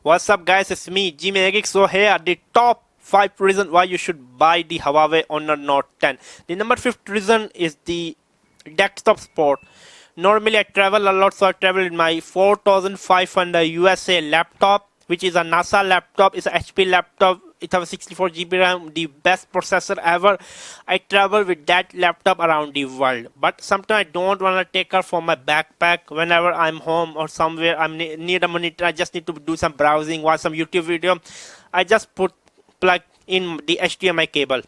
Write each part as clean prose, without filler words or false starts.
What's up guys, it's me, Geek. So here are the top 5 reasons why you should buy the Huawei Honor Note 10. The number 5th reason is the desktop support. Normally I travel a lot, so I travel with my 4500 USA laptop, which is a NASA laptop. It's a HP laptop. It has a 64GB RAM, the best processor ever. I travel with that laptop around the world, but sometimes I don't want to take her for my backpack. Whenever I'm home or somewhere I'm near a monitor, I just need to do some browsing, watch some YouTube video. I just plug in the HDMI cable.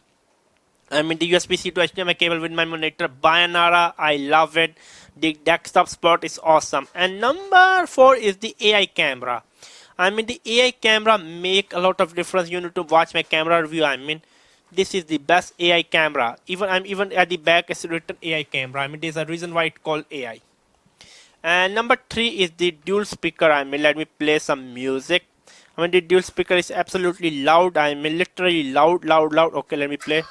I mean the USB-C to HDMI cable with my monitor. Bayonara, I love it. The desktop support is awesome. And number 4 is the AI camera. I mean the AI camera make a lot of difference. You need to watch my camera review. I mean this is the best AI camera. Even at the back it's written AI camera. I mean there's a reason why it's called AI. And number 3 is the dual speaker. I mean let me play some music. I mean the dual speaker is absolutely loud. I mean literally loud. Okay, let me play.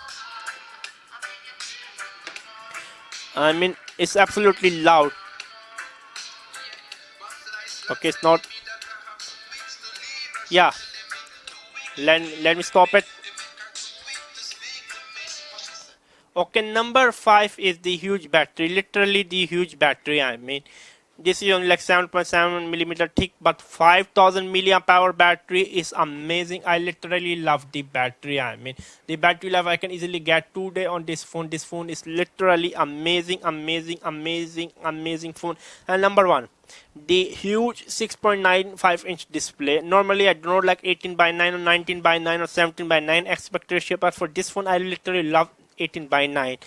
I mean it's absolutely loud. Okay, it's not. Yeah, let me stop it. Okay, number 5 is the huge battery. Literally the huge battery. I mean this is only like 7.7 millimeter thick, but 5000 milliamp hour battery is amazing. I literally love the battery. I mean the battery life I can easily get 2 days on this phone. This phone is literally amazing phone. And number 1, the huge 6.95-inch display. Normally I do not like 18:9 or 19:9 or 17:9 aspect ratio, but for this phone I literally love 18:9,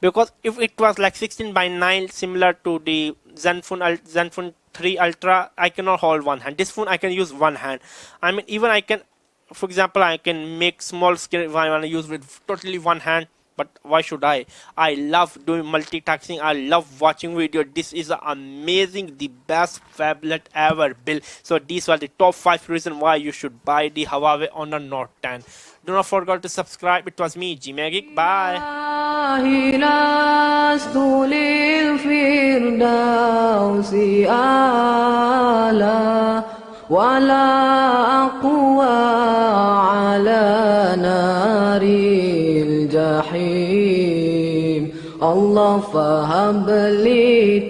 because if it was like 16:9 similar to the Zenfone 3 Ultra, I cannot hold one hand. This phone I can use one hand. I mean even I can, for example, I can make small scale if I want to use with totally one hand. But why should I? I love doing multitasking. I love watching video. This is amazing, the best phablet ever built. So these were the top 5 reasons why you should buy the Huawei Honor Note 10. Do not forget to subscribe. It was me, Geek. Bye. ولا أقوى على نار الجحيم الله فهب لي